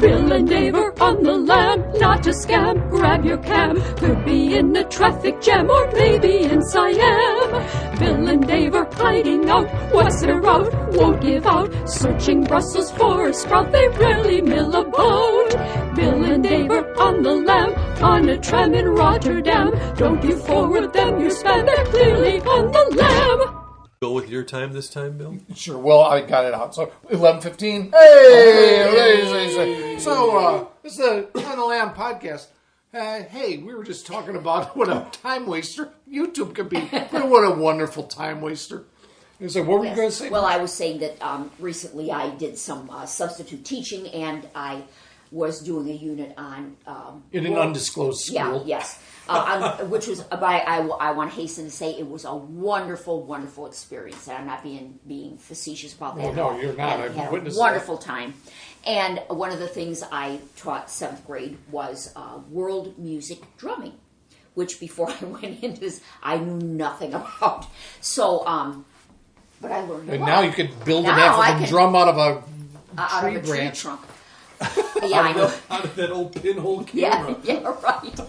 Bill and Dave are on the lam, not a scam. Grab your cam, could be in a traffic jam or maybe in Siam. Bill and Dave are hiding out, what's their route? Won't give out, searching Brussels for a sprout, they rarely mill about. Bill and Dave are on the lam, on a tram in Rotterdam. Don't you forward them your spam, they're clearly on the lam. Go with your time this time, Bill? Sure. Well, I got it out. So 11:15. Hey! So this is the On the Lamb podcast. Hey, we were just talking about what a time waster YouTube could be. What a wonderful time waster. So what were you going to say? Well, I was saying that recently I did some substitute teaching, and I was doing a unit on in an undisclosed school. Yeah, yes. Which was, I want to hasten to say, it was a wonderful, wonderful experience, and I'm not being facetious about that. No, you're not. I had witnessed a wonderful time. And one of the things I taught 7th grade was world music drumming, which before I went into this, I knew nothing about. So, but I learned a lot. And now you could build an African drum out of a tree branch. Trunk. Yeah, I know. Out of that old pinhole camera. Yeah, right.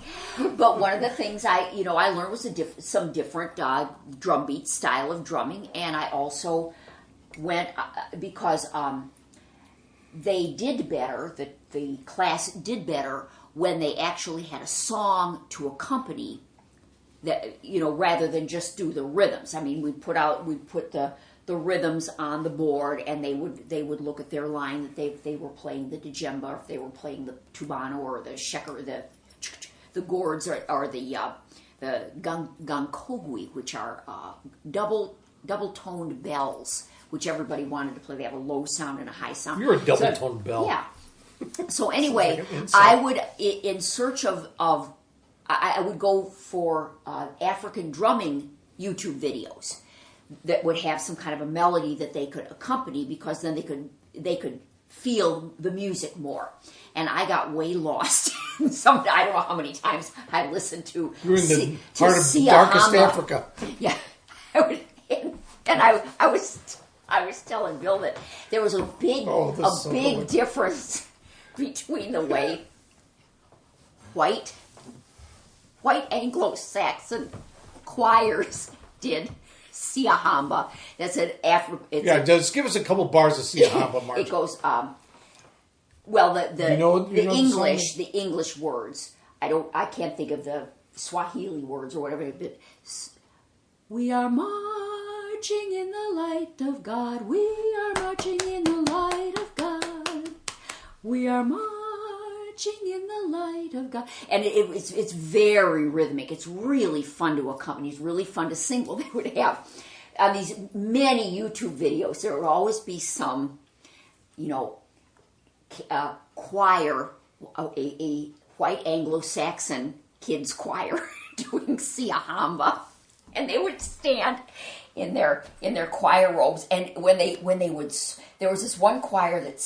But one of the things I learned was some different drum beat style of drumming, and I also went because they did better. The class did better when they actually had a song to accompany that, rather than just do the rhythms. I mean, we put the rhythms on the board, and they would look at their line that they were playing the djembe, or if they were playing the tubano or the sheker, the gourds, or the gankogui, which are double toned bells, which everybody wanted to play. They have a low sound and a high sound. You're a double toned bell. Yeah. So anyway, I would, in search of I would go for African drumming YouTube videos that would have some kind of a melody that they could accompany, because then they could feel the music more. And I got way lost. I don't know how many times I listened to. You're in the part of the darkest Africa. Yeah, I was telling Bill that there was a big difference between the way white Anglo-Saxon choirs did Siyahamba. That's an just give us a couple bars of Siyahamba, Marge. It goes, the English words. I can't think of the Swahili words or whatever. But we are marching in the light of God. We are marching in the light of God. We are marching in the light of God. And it's very rhythmic. It's really fun to accompany. It's really fun to sing. Well, they would have on these many YouTube videos, there would always be some, choir, a white Anglo-Saxon kids choir doing Siyahamba, and they would stand in their choir robes. And when they would, there was this one choir that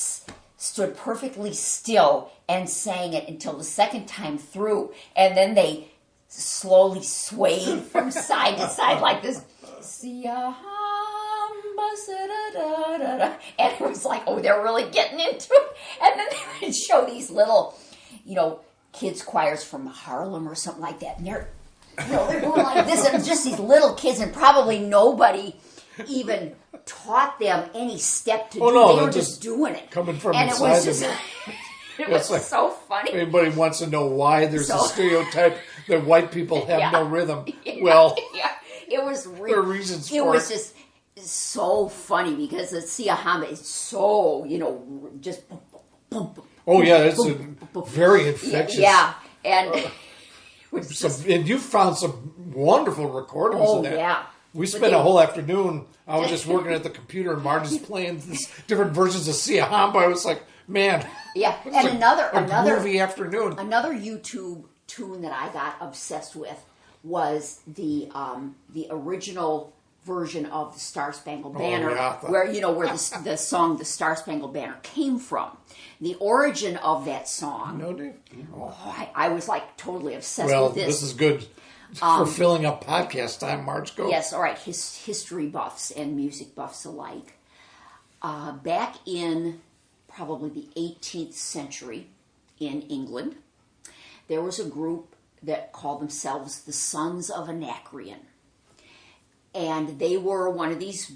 stood perfectly still and sang it until the second time through, and then they slowly swayed from side to side like this. Siyahamba, da-da-da-da-da. And it was like, oh, they're really getting into it. And then they would show these little, kids choirs from Harlem or something like that. And they're going like this, and just these little kids, and probably nobody even taught them any step to do. They were just doing it. Coming from and inside it was just, it was like, so funny. Anybody wants to know why there's a stereotype that white people have no rhythm. Yeah, well, it was really, there are reasons for it. It was just so funny because the Siyahamba is so, just boom, boom. Oh yeah, it's very infectious. Yeah, and and you found some wonderful recordings of that. Oh yeah. We spent a whole afternoon. I was just working at the computer, and Marge is playing these different versions of Siyahamba. I was like, man. Yeah, and another groovy afternoon. Another YouTube tune that I got obsessed with was the original version of the Star Spangled Banner, where the song "The Star Spangled Banner" came from. The origin of that song. No, dude. I was like totally obsessed with this. Well, this is good for filling up podcast time. Marge, go. Yes, all right. History buffs and music buffs alike. Back in probably the 18th century in England. There was a group that called themselves the Sons of Anachryon. And they were one of these,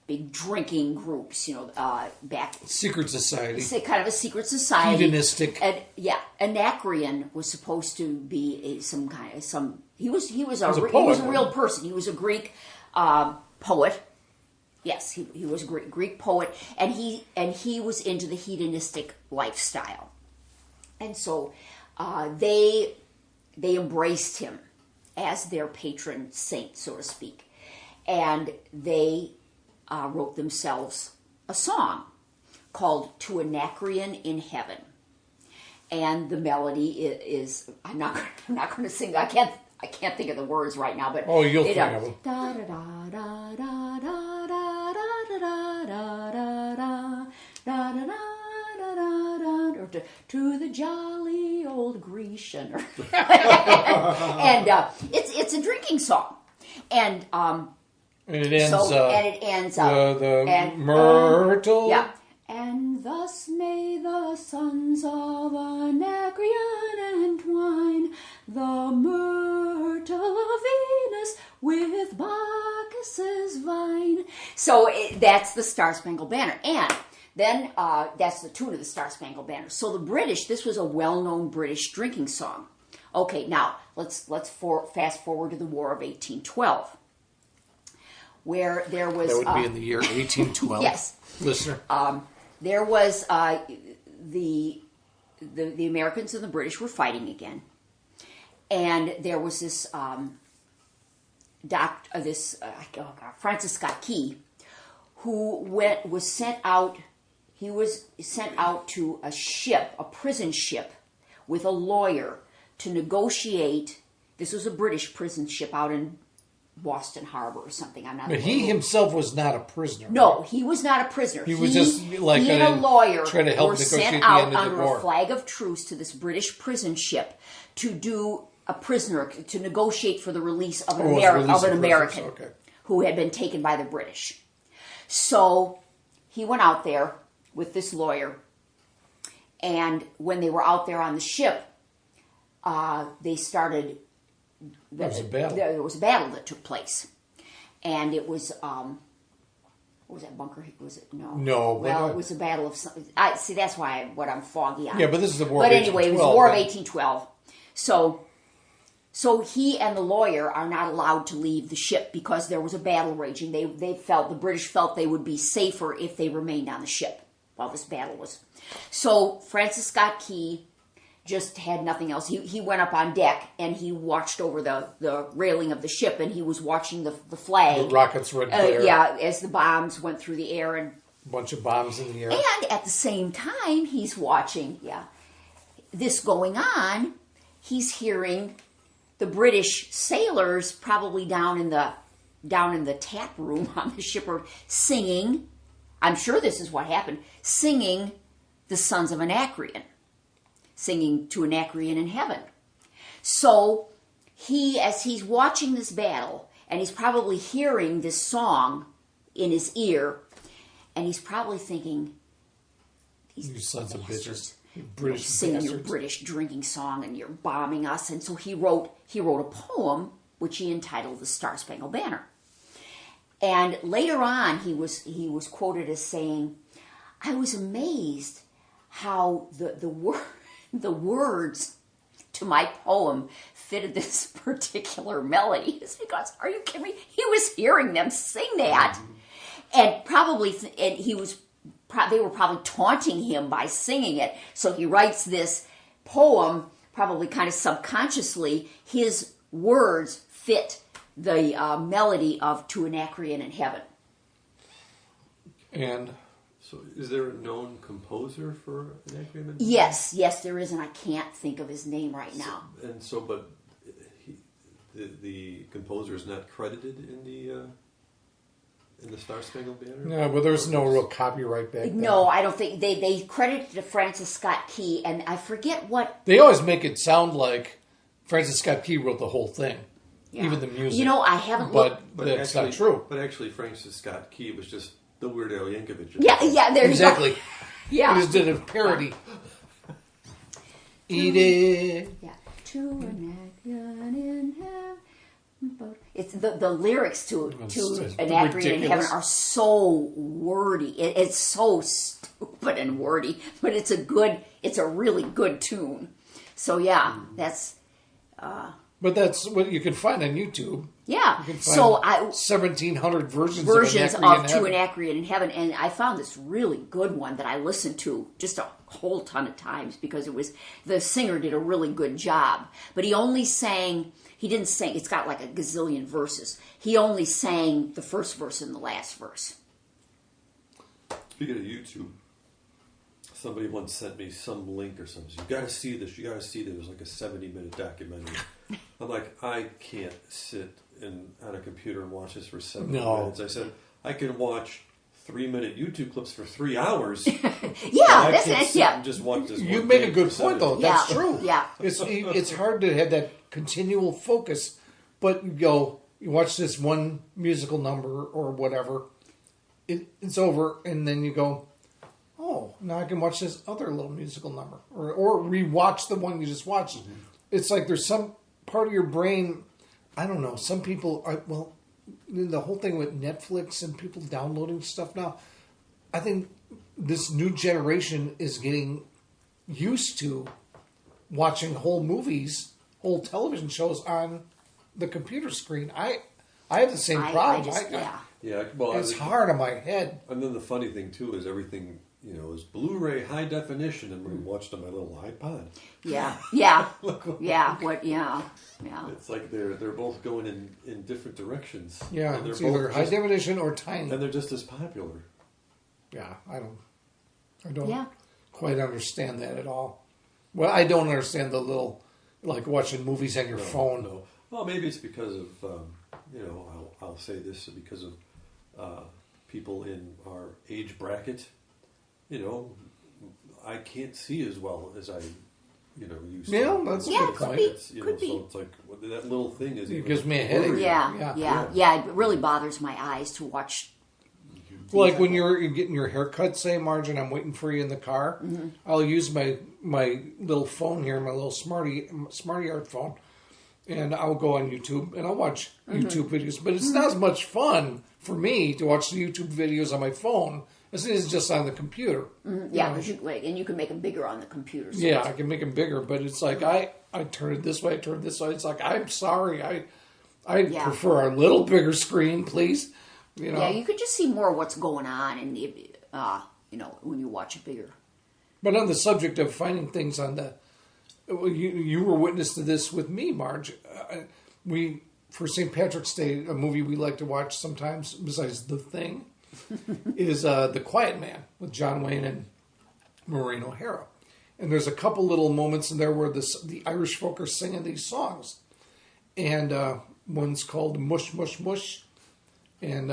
big drinking groups, back... Secret society. Kind of a secret society. Hedonistic. And, Anachryon was supposed to be he was a real person. He was a Greek poet. Yes, he was a Greek poet, and he was into the hedonistic lifestyle. And so they embraced him as their patron saint, so to speak. And they wrote themselves a song called To Anachryon in Heaven. And the melody is I'm not going to sing. I can't think of the words right now, but you'll think of them. Da da da da da da da da da da da da da, or to the jolly old Grecian, and it's a drinking song, and it ends. It ends the myrtle. And thus may the sons of Anachryon entwine the myrtle of Venus with Bacchus's vine. So that's the Star Spangled Banner. And then that's the tune of the Star Spangled Banner. So the British, this was a well-known British drinking song. Okay, now let's fast forward to the War of 1812. Where there was... That would be in the year 1812. Yes. Listener. There was the Americans and the British were fighting again, and there was this Francis Scott Key, who was sent out. He was sent out to a prison ship, with a lawyer to negotiate. This was a British prison ship out in Boston Harbor or something. I'm not. But he himself was not a prisoner. No, he was not a prisoner. He was just like he and a lawyer trying to help were negotiate sent the out end of the under war. a flag of truce to this British prison ship to do a prisoner to negotiate for the release of an American who had been taken by the British. So he went out there with this lawyer, and when they were out there on the ship, they started. There was a battle. There was a battle that took place, and it was what was that bunker? Was it no? No. Well, it was a battle of. See, that's why I'm foggy on. Yeah, but this is the war. But of anyway, 1812, it was the War of 1812. So he and the lawyer are not allowed to leave the ship because there was a battle raging. The British felt they would be safer if they remained on the ship while this battle was. So Francis Scott Key just had nothing else. He went up on deck and he watched over the railing of the ship, and he was watching the flag. The rockets red glare. As the bombs went through the air, and a bunch of bombs in the air. And at the same time, he's watching this going on. He's hearing the British sailors probably down in the tap room on the ship are singing. I'm sure this is what happened. Singing the Sons of Anachryon. Singing To Anachryon in Heaven. So as he's watching this battle, and he's probably hearing this song in his ear, and he's probably thinking, "You sons of bitches, you British singing your British drinking song, and you're bombing us." And so he wrote a poem which he entitled "The Star Spangled Banner." And later on, he was quoted as saying, "I was amazed how the words to my poem fitted this particular melody." It's because, are you kidding me? He was hearing them sing that, and they were probably taunting him by singing it. So he writes this poem, probably kind of subconsciously. His words fit the melody of To Anachryon in Heaven. And so, is there a known composer for Anachryon? Yes, there is, and I can't think of his name right now. But the composer is not credited in the Star Spangled Banner. No, but there's no real copyright back then. No, I don't think they credit it to Francis Scott Key, and I forget what. They always make it sound like Francis Scott Key wrote the whole thing, even the music. I haven't. But that's not true. But actually, Francis Scott Key was just the Weird Al Yankovic. Yeah, there exactly. you go. Yeah. I just did a parody. Eat it. Yeah. To Anachryon in heaven. It's the lyrics to Anachryon in heaven are so wordy. It's so stupid and wordy, but it's a really good tune. So yeah, that's. But that's what you can find on YouTube. Yeah. You can find So 1,700 versions of To Anachryon in Heaven, and I found this really good one that I listened to just a whole ton of times because the singer did a really good job, but he didn't sing. It's got like a gazillion verses. He only sang the first verse and the last verse. Speaking of YouTube, somebody once sent me some link or something. You got to see this. You got to see this. It was like a 70-minute documentary. I'm like, I can't sit on a computer and watch this for 70 minutes. I said, I can watch 3-minute YouTube clips for 3 hours. Yeah, that's it. Yeah, just watch this. You make a good point, though. That's true. Yeah, it's hard to have that continual focus, but you watch this one musical number or whatever, it's over, and then you go, oh, now I can watch this other little musical number, or rewatch the one you just watched. Mm-hmm. It's like there's some part of your brain, I don't know, some people are, the whole thing with Netflix and people downloading stuff now, I think this new generation is getting used to watching whole movies, whole television shows on the computer screen. I have the same problem. It's hard on my head. And then the funny thing too is everything, is Blu-ray high definition, and we watched on my little iPod. Yeah. It's like they're both going in different directions. Yeah, and it's either high definition or tiny, and they're just as popular. Yeah, I don't quite understand that at all. Well, I don't understand the little, like watching movies on your phone. No. Well, maybe it's because of I'll say this because of people in our age bracket. I can't see as well as I, used to. Yeah, that's a good point. Could be. So it's like that little thing is. It gives me a headache. Yeah. It really bothers my eyes to watch. Like when you're getting your haircut, say, Marge, and I'm waiting for you in the car, mm-hmm. I'll use my little phone here, my little Smarty Art phone, and I'll go on YouTube and I'll watch YouTube videos. But it's not as much fun for me to watch the YouTube videos on my phone as it is just on the computer. Mm-hmm. Yeah, and you can make them bigger on the computer. So I can make them bigger, but it's like I turn it this way, I turn it this way. It's like, I'm sorry, I prefer a little bigger screen, please. Yeah, you could just see more of what's going on, and when you watch it bigger. But on the subject of finding things on the, you were witness to this with me, Marge. We for St. Patrick's Day, a movie we like to watch sometimes, besides The Thing, is The Quiet Man with John Wayne and Maureen O'Hara. And there's a couple little moments in there where the Irish folk are singing these songs, and one's called Mush Mush Mush. And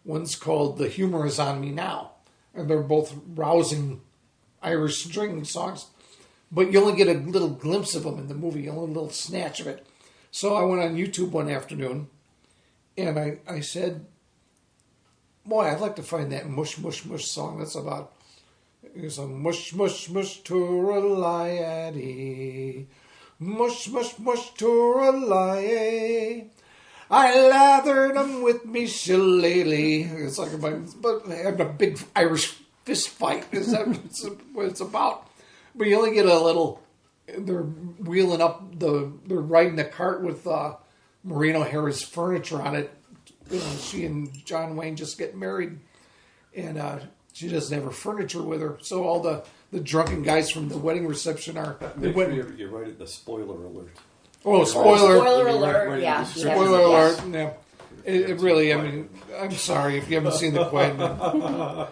one's called The Humor Is On Me Now. And they're both rousing Irish string songs. But you only get a little glimpse of them in the movie, a little snatch of it. So I went on YouTube one afternoon, and I said, boy, I'd like to find that Mush Mush Mush song that's about, it's a mush mush mush to-ra-li-a-dee, mush mush mush to-ra-li-a. I lathered them with me shillelagh. It's like having a big Irish fist fight. Is that what it's about? But you only get a little. They're wheeling up they're riding the cart with Maureen O'Hara's furniture on it. She and John Wayne just get married, and she doesn't have her furniture with her. So all the drunken guys from the wedding reception are. Make sure you're right at the spoiler alert. Oh, spoiler! Spoiler alert! Yeah. Spoiler alert! Yeah. It really. I mean, I'm sorry if you haven't seen The Quiet Man.